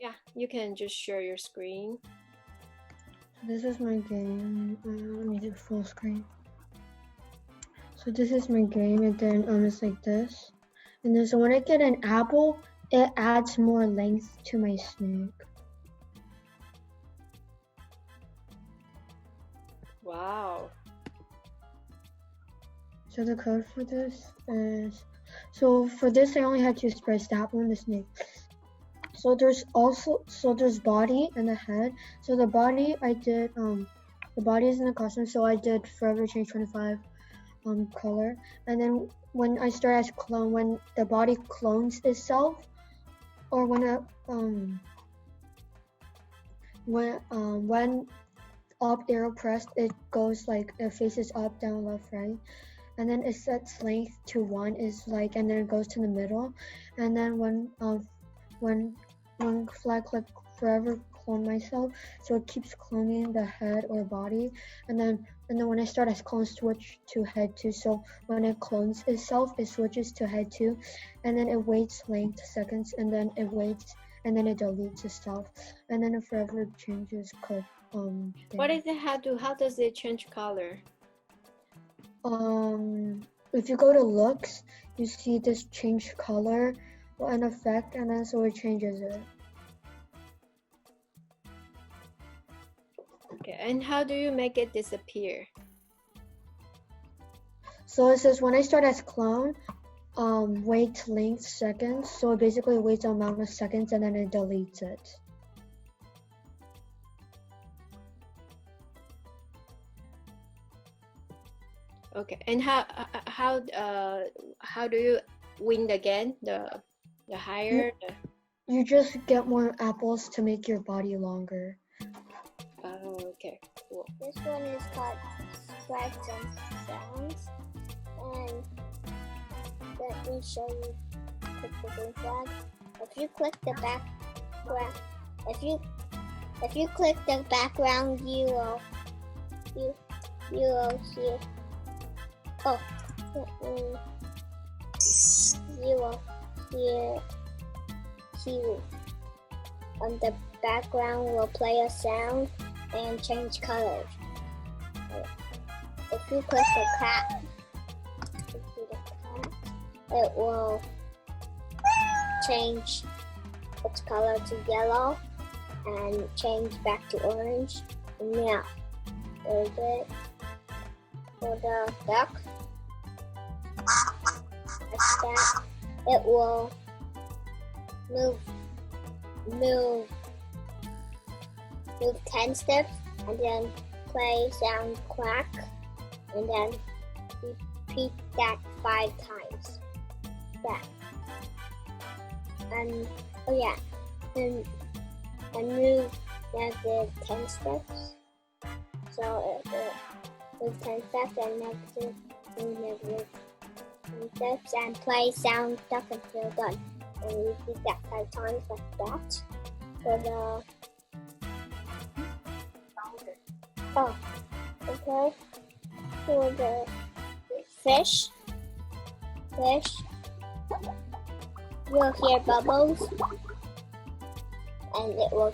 Yeah, you can just share your screen. This is my game. Let me do full screen. So this is my game, and then it's like this. And then so when I get an apple, it adds more length to my snake. Wow. So the code for this is, so for this I only had to press the apple and the snake. So there's body and the head. So the body I did, the body is in the costume, so I did Forever Change 25 color. And then when I start as clone, when the body clones itself, or when up arrow pressed, it goes like, it faces up, down, left, right. And then it sets length to 1 is like, and then it goes to the middle. And then when flag click forever clone myself, so it keeps cloning the head or body. And then when I start as clone, switch to head 2. So when it clones itself, it switches to head 2, and then it waits length seconds, and then it waits, and then it deletes itself, and then it forever changes code. What is it? How does it change color? If you go to looks, you see this change color an effect, and then so it changes it. Okay, and how do you make it disappear? So it says when I start as clone, wait length seconds. So it basically waits the amount of seconds, and then it deletes it. Okay, and how do you win again? The higher? You just get more apples to make your body longer. Oh, okay, cool. This one is called Flags and Sounds, and let me show you. Click the green flag. If you click the background, if you click the background, you will see. Oh, you will hear. On the background will play a sound and change colors. If you click the cat, it will change its color to yellow and change back to orange. And now, there's it. For the duck, like that, it will move 10 steps, and then play sound quack, and then repeat that 5 times. That. And oh yeah, and move negative 10 steps. So it move 10 steps and negative 10 steps, and play sound duck until done. And repeat that 5 times like that. For the okay. For the fish, you'll hear bubbles, and it will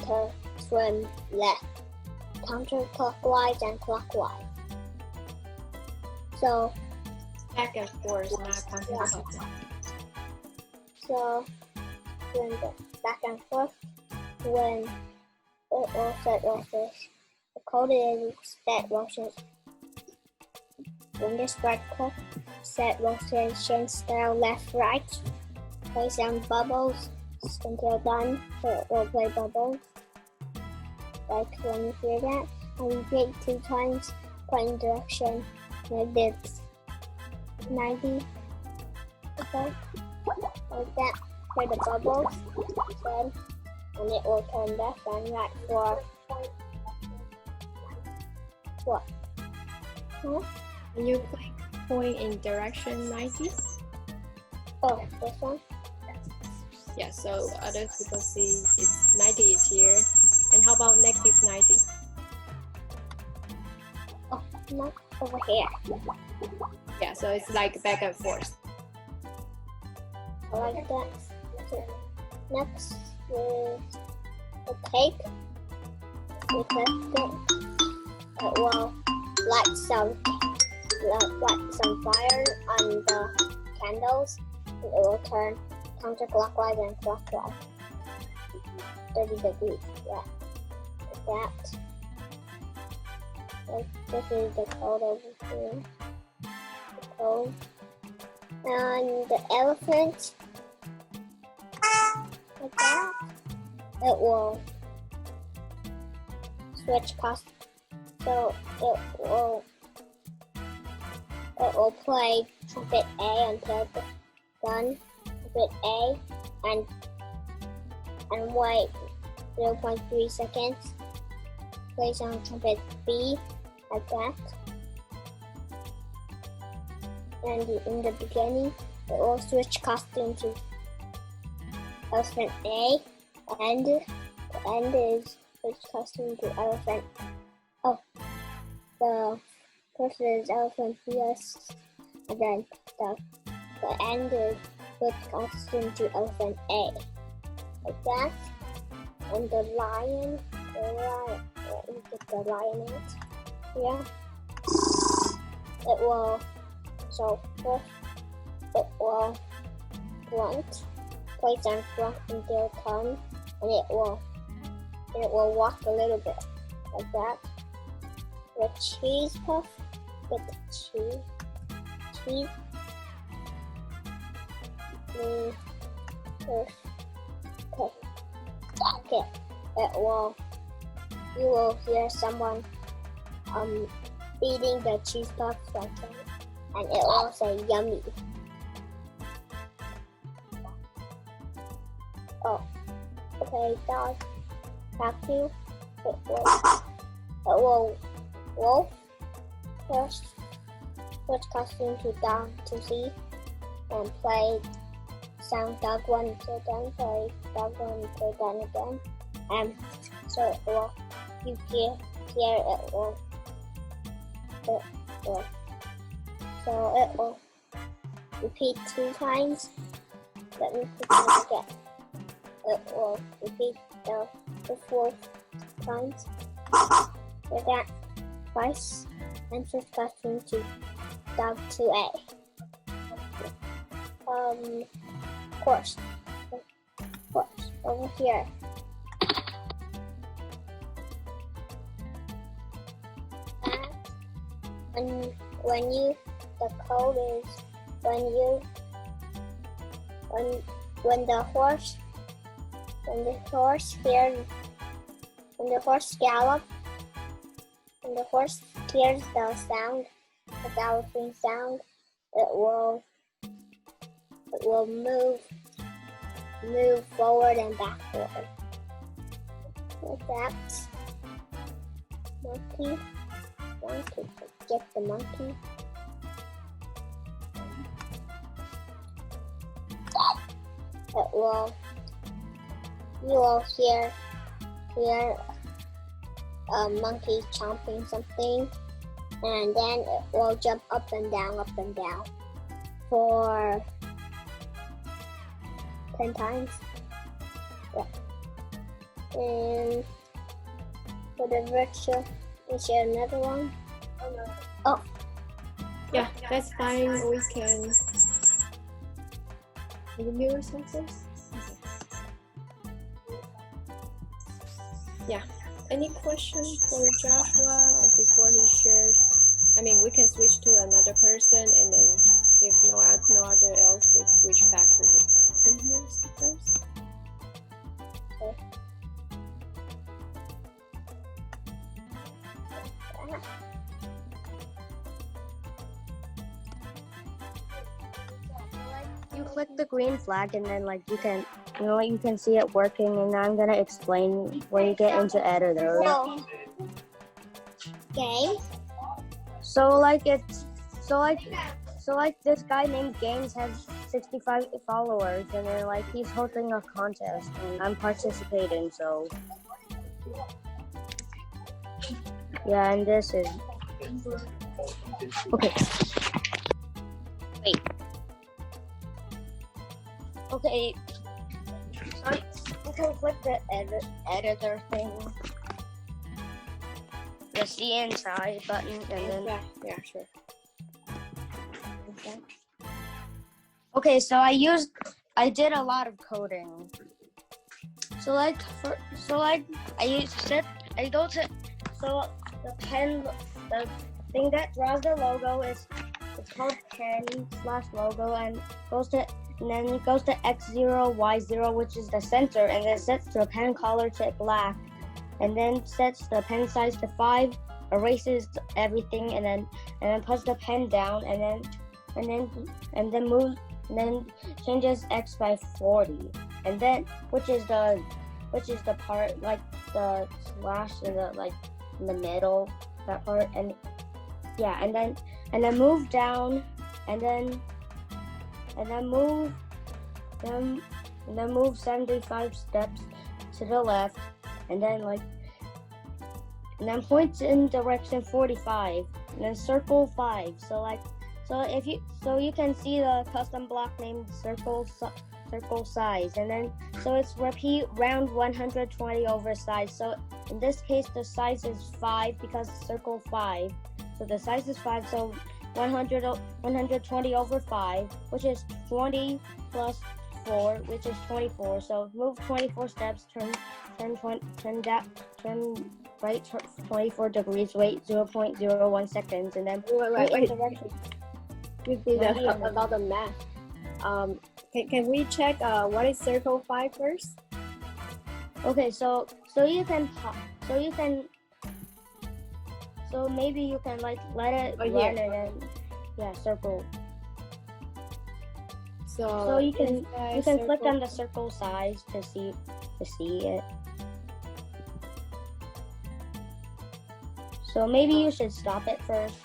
swim left, counterclockwise and clockwise. So back and forth, not counterclockwise. So when the back and forth, when it will set rotation. The code is set rotation. When this right click, set rotation style left right. Play some bubbles until done. So it will play bubbles. Like when you hear that, and repeat 2 times, point direction negative 90. Okay, like that for the bubbles. Then, and it will turn left and right for what? Huh? Can you point in direction 90? Oh, this one? Yeah, so other people see it's 90 is here. And how about negative 90? Oh, not over here. Yeah, so it's like back and forth. I like that. So next is a cake. We click it. It will light some fire on the candles. And it will turn counterclockwise and clockwise. 30 degrees. Yeah. Like that. Like this is the code over here. The code. And the elephant. Like that. It will switch cost. So it will play trumpet A until the done. Trumpet A and wait 0.3 seconds. Plays on trumpet B like that. And in the beginning, it will switch costume to elephant A, and the end is switch costume to elephant. Oh, the first is elephant yes, and then the end is switch costume to elephant A, like that. And the lion, let me get the lion out. Yeah, it will. So first, it will grunt, place on front until tongue, and it will walk a little bit like that. The cheese puff, with the cheese. First, okay. You will hear someone eating the cheese puff like that. And it will say yummy. Oh, okay, dog. Back to it will wolf first. Switch costume to dog to see and play sound dog one until done. Play dog one until done again. And so it will. You hear it will. So it will repeat 2 times. Let me put it again. It will repeat the 4th times. Like that twice. And switch costume to dog 2A. Horse over here. And the code is when the horse gallops, when the horse hears the sound, the galloping sound, it will move forward and backward. Like that. Monkey. Want to forget the monkey. You will hear a monkey chomping something, and then it will jump up and down for 10 times. Yeah. And for the virtual, is there another one? Oh. Yeah, that's fine. We can review something. Yeah. Any questions for Joshua before he shares? I mean, we can switch to another person, and then if no other else, we switch back to the in-here speakers. Okay. You click the green flag and then you can see it working, and I'm gonna explain when you get into editor. So, game. So this guy named Games has 65 followers, and then he's hosting a contest and I'm participating, so yeah, and this is okay. Wait. Okay. can click the editor thing, the see inside button, and then yeah, sure. Okay. okay. So I did a lot of coding. So I go to so the thing that draws the logo it's called pen/logo and then it goes to X0, Y0, which is the center, and then sets the pen color to black, and then sets the pen size to 5, erases everything, and then puts the pen down, and then changes X by 40, and then which is the part like the slash in the middle, that part, and yeah, and then move down, and then move 75 steps to the left, and then point in direction 45, and then circle 5. So you can see the custom block named circle size, and then so it's repeat round 120 over size. So in this case the size is 5 because circle 5. So the size is 5. So 120 over 5, which is 20 plus 4, which is 24. So move 24 steps, turn right 24 degrees, wait 0.01 seconds, and then Wait. You did a lot of math. Can we check what is circle 5 first? Okay, so maybe you can like let it run and then circle. So you can click on the circle size to see it. So maybe you should stop it first.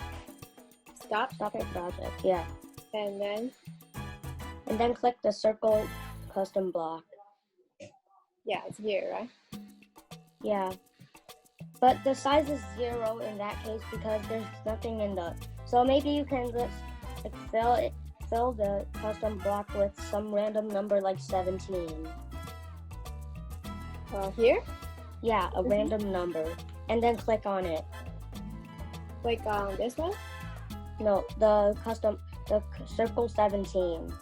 Stop it project, yeah. And then click the circle custom block. Yeah, it's here, right? Yeah. But the size is 0 in that case because there's nothing in the. So maybe you can just like fill the custom block with some random number like 17. Here? Yeah, a random number, and then click on it. Click on this one? No, the circle 17.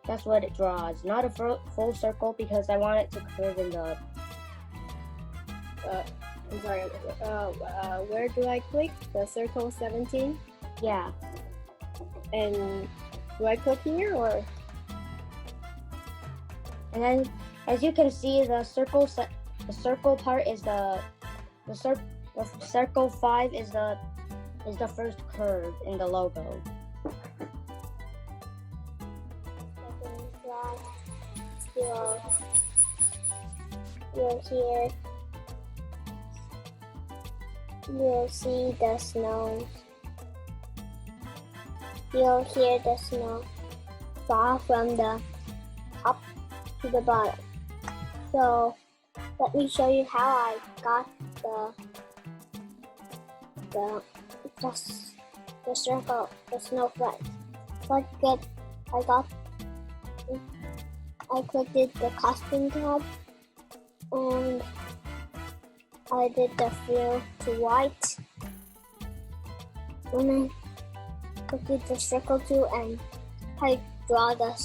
That's what it draws. Not a full circle because I want it to curve in the. I'm sorry. Where do I click? The circle 17? Yeah. And do I click here or? And then, as you can see, the circle part is the circle 5 is the first curve in the logo. You'll see the snow. You'll hear the snow fall from the top to the bottom. So let me show you how I got the circle, the snowflake. I clicked the costume tab, and I did the fill to white. Then I clicked the circle tool and I draw the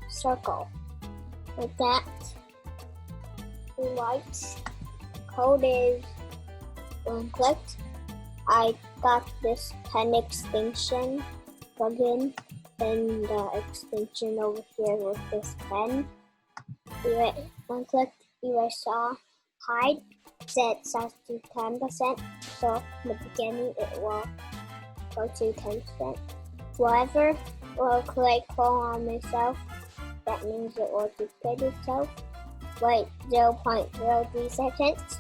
circle like that. The white code is when clicked. I got this pen extension plugin and the extension over here with this pen. When clicked, erase all, hide, set size to 10%. So in the beginning it will go to 10%. Whatever will click clone on myself, that means it will duplicate itself. Wait 0.03 seconds.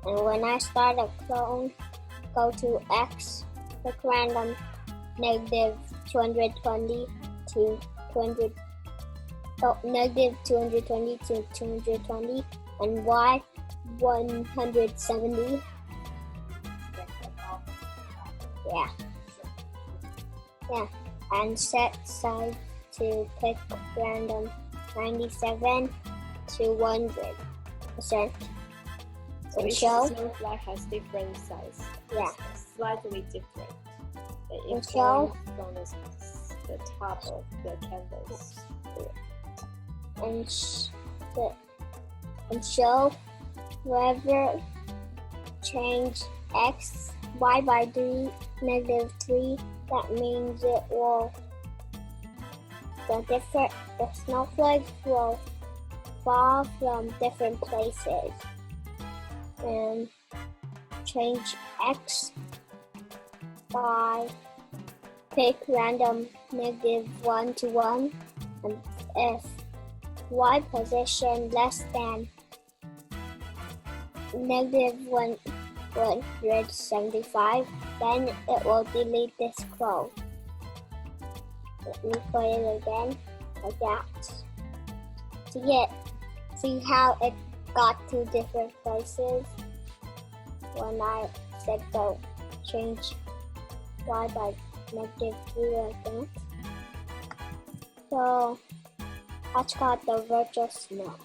And when I start a clone, go to X, click random, negative 220 to 200. Negative 220 to 220, and Y 170. Yeah, and set size to pick random 97 to 100%. So And each show, snowflake has different size. Yeah. Slightly different. And It show, forms from the top of the canvas. and show wherever change x, y by -3, that means it will, the snowflakes will fall from different places. And change x by pick random -1 to 1, and if y position less than -175, then it will delete this code. Let me put it again, like that. See how it got to different places when I said don't change y by -3 like that. So that's called the virtual snow.